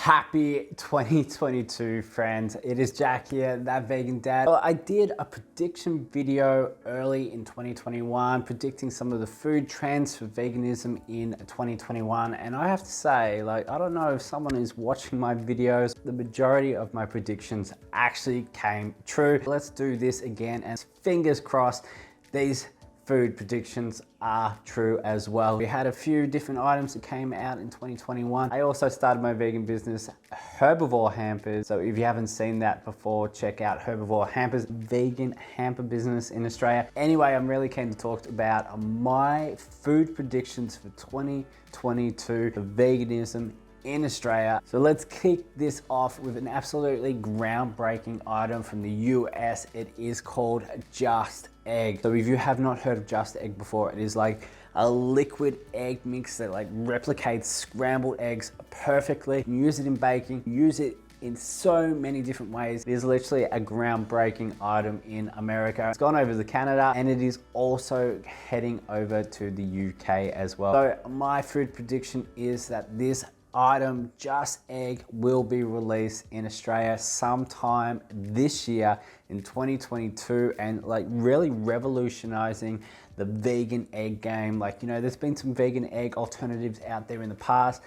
Happy 2022, friends. It is Jack here, that vegan dad. Well, I did a prediction video early in 2021, predicting some of the food trends for veganism in 2021. And I have to say, I don't know if someone is watching my videos, the majority of my predictions actually came true. Let's do this again, and fingers crossed, these food predictions are true as well. We had a few different items that came out in 2021. I also started my vegan business, Herbivore Hampers. So if you haven't seen that before, check out Herbivore Hampers, vegan hamper business in Australia. Anyway, I'm really keen to talk about my food predictions for 2022 for veganism in Australia. So let's kick this off with an absolutely groundbreaking item from the US. It is called Just Egg. So if you have not heard of Just Egg before, it is like a liquid egg mix that replicates scrambled eggs perfectly. You can use it in baking, use it in so many different ways. It is literally a groundbreaking item in America. It's gone over to Canada, and it is also heading over to the UK as well. So my food prediction is that this item, Just Egg, will be released in Australia sometime this year in 2022, and really revolutionizing the vegan egg game. There's been some vegan egg alternatives out there in the past.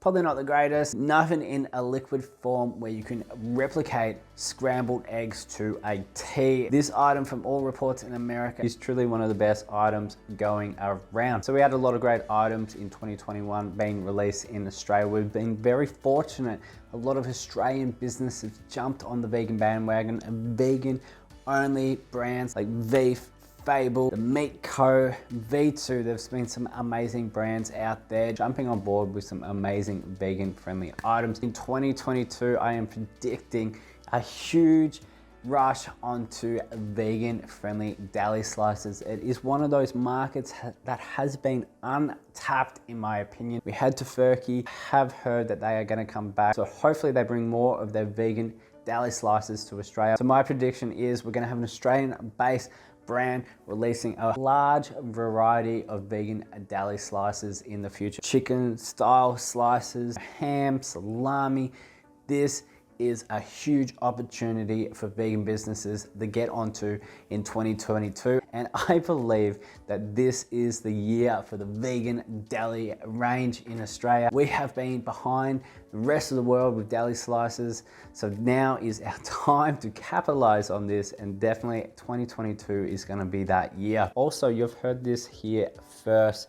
Probably not the greatest. Nothing in a liquid form where you can replicate scrambled eggs to a T. This item, from all reports in America, is truly one of the best items going around. So we had a lot of great items in 2021 being released in Australia. We've been very fortunate. A lot of Australian businesses jumped on the vegan bandwagon, and vegan only brands like Veef, Fable, the Meat Co, V2, there's been some amazing brands out there jumping on board with some amazing vegan friendly items. In 2022, I am predicting a huge rush onto vegan friendly deli slices. It is one of those markets that has been untapped, in my opinion. We had Tofurky, have heard that they are going to come back, so hopefully they bring more of their vegan deli slices to Australia. So my prediction is we're going to have an Australian based brand releasing a large variety of vegan deli slices in the future. Chicken style slices, ham, salami. This is a huge opportunity for vegan businesses to get onto in 2022. And I believe that this is the year for the vegan deli range in Australia. We have been behind the rest of the world with deli slices. So now is our time to capitalize on this, and definitely 2022 is gonna be that year. Also, you've heard this here first.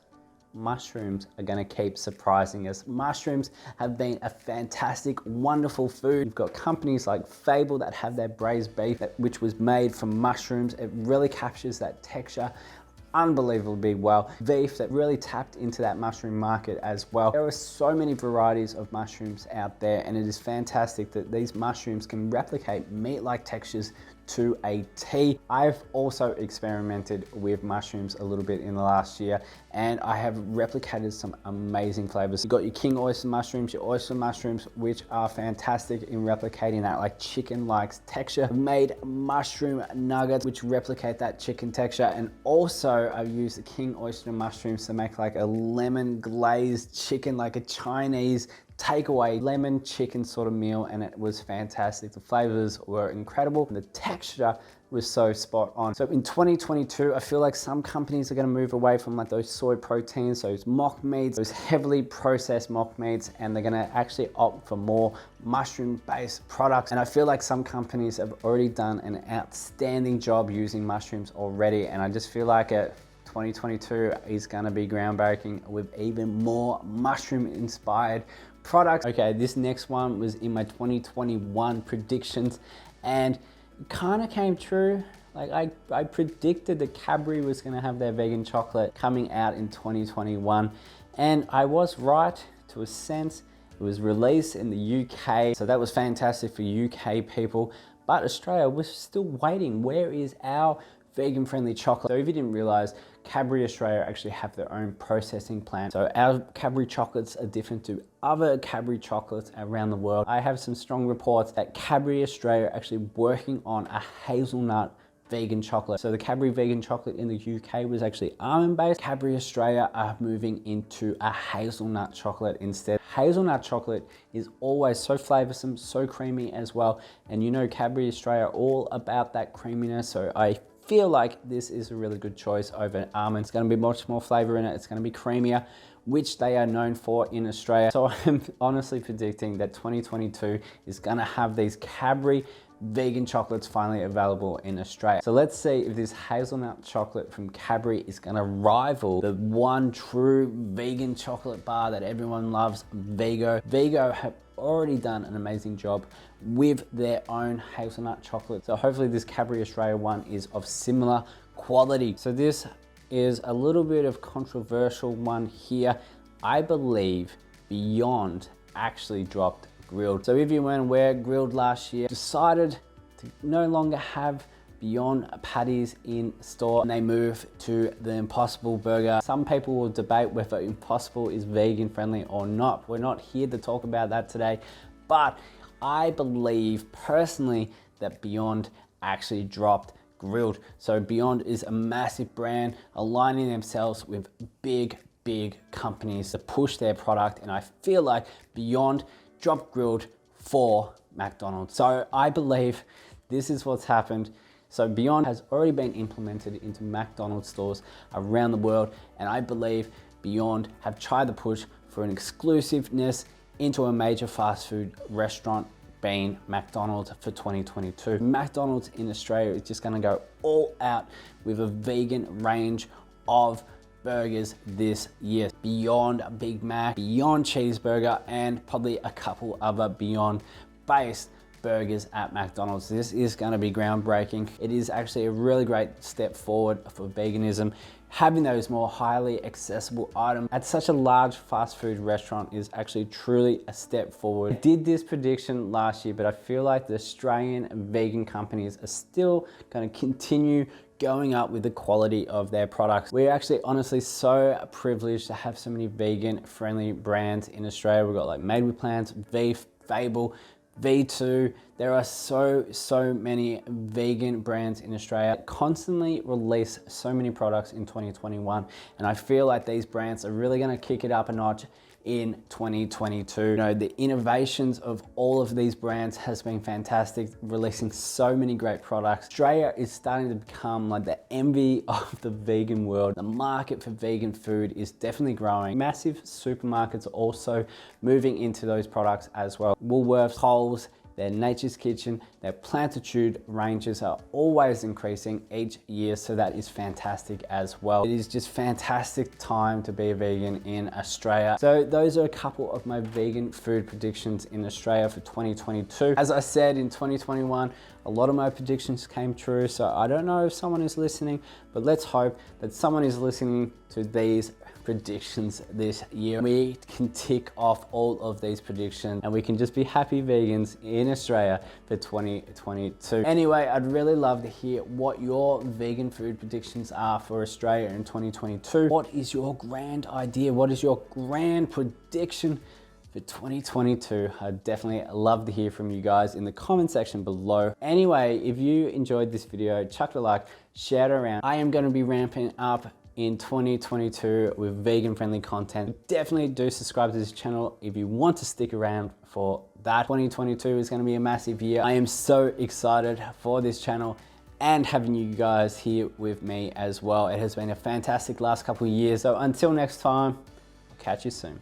Mushrooms are going to keep surprising us. Mushrooms have been a fantastic, wonderful food. You've got companies like Fable that have their braised beef, which was made from mushrooms. It really captures that texture unbelievably well. Veef that really tapped into that mushroom market as well. There are so many varieties of mushrooms out there, and it is fantastic that these mushrooms can replicate meat-like textures to a T. I've also experimented with mushrooms a little bit in the last year, and I have replicated some amazing flavors. You've got your king oyster mushrooms, your oyster mushrooms, which are fantastic in replicating that chicken-like texture. I've made mushroom nuggets, which replicate that chicken texture, and also I've used the king oyster mushrooms to make a lemon glazed chicken, like a Chinese takeaway lemon chicken sort of meal, and it was fantastic. The flavors were incredible, and the texture was so spot on. So in 2022, I feel like some companies are going to move away from those soy proteins, those mock meats, those heavily processed mock meats, and they're going to actually opt for more mushroom-based products. And I feel like some companies have already done an outstanding job using mushrooms already, and I just feel like 2022 is going to be groundbreaking with even more mushroom-inspired products. Okay, this next one was in my 2021 predictions, and it kind of came true. I predicted that Cadbury was going to have their vegan chocolate coming out in 2021, and I was right to a sense. It was released in the UK, so that was fantastic for UK people, but Australia was still waiting. Where is our vegan friendly chocolate? So if you didn't realize, Cadbury Australia actually have their own processing plant. So our Cadbury chocolates are different to other Cadbury chocolates around the world. I have some strong reports that Cadbury Australia are actually working on a hazelnut vegan chocolate. So the Cadbury vegan chocolate in the UK was actually almond based. Cadbury Australia are moving into a hazelnut chocolate instead. Hazelnut chocolate is always so flavorsome, so creamy as well. And you know Cadbury Australia are all about that creaminess. So I feel like this is a really good choice over almond. It's gonna be much more flavor in it. It's gonna be creamier, which they are known for in Australia. So I'm honestly predicting that 2022 is gonna have these Cadbury vegan chocolates finally available in Australia. So let's see if this hazelnut chocolate from Cadbury is gonna rival the one true vegan chocolate bar that everyone loves, Vego. Vego have already done an amazing job with their own hazelnut chocolate. So hopefully this Cadbury Australia one is of similar quality. So this is a little bit of controversial one here. I believe Beyond actually dropped grilled. So if you weren't aware, Grilled last year decided to no longer have Beyond patties in store, and they moved to the Impossible burger. Some people will debate whether Impossible is vegan friendly or not. We're not here to talk about that today, but I believe personally that Beyond actually dropped grilled. So Beyond is a massive brand aligning themselves with big companies to push their product, and I feel like Beyond dropped grilled for McDonald's. So I believe this is what's happened. So Beyond has already been implemented into McDonald's stores around the world, and I believe Beyond have tried to push for an exclusiveness into a major fast food restaurant being McDonald's for 2022. McDonald's in Australia is just gonna go all out with a vegan range of burgers this year. Beyond Big Mac, Beyond Cheeseburger, and probably a couple other Beyond based burgers at McDonald's. This is gonna be groundbreaking. It is actually a really great step forward for veganism. Having those more highly accessible items at such a large fast food restaurant is actually truly a step forward. I did this prediction last year, but I feel like the Australian vegan companies are still gonna continue going up with the quality of their products. We're actually honestly so privileged to have so many vegan friendly brands in Australia. We've got like Made with Plants, Beef, Fable, V2. There are so many vegan brands in Australia that constantly release so many products in 2021. And I feel like these brands are really gonna kick it up a notch in 2022. You know, the innovations of all of these brands has been fantastic, releasing so many great products. Australia is starting to become like the envy of the vegan world. The market for vegan food is definitely growing. Massive supermarkets are also moving into those products as well. Woolworths, Coles, their Nature's Kitchen, their Plantitude ranges are always increasing each year, so that is fantastic as well. It is just fantastic time to be a vegan in Australia. So those are a couple of my vegan food predictions in Australia for 2022. As I said, in 2021, a lot of my predictions came true, so I don't know if someone is listening, but let's hope that someone is listening to these predictions this year. We can tick off all of these predictions and we can just be happy vegans in Australia for 2022. Anyway, I'd really love to hear what your vegan food predictions are for Australia in 2022. What is your grand idea? What is your grand prediction for 2022? I'd definitely love to hear from you guys in the comment section below. Anyway, if you enjoyed this video, chuck it a like, share it around. I am going to be ramping up in 2022 with vegan friendly content. Definitely do subscribe to this channel if you want to stick around for that. 2022 is going to be a massive year. I am so excited for this channel and having you guys here with me as well. It has been a fantastic last couple of years. So until next time, I'll catch you soon.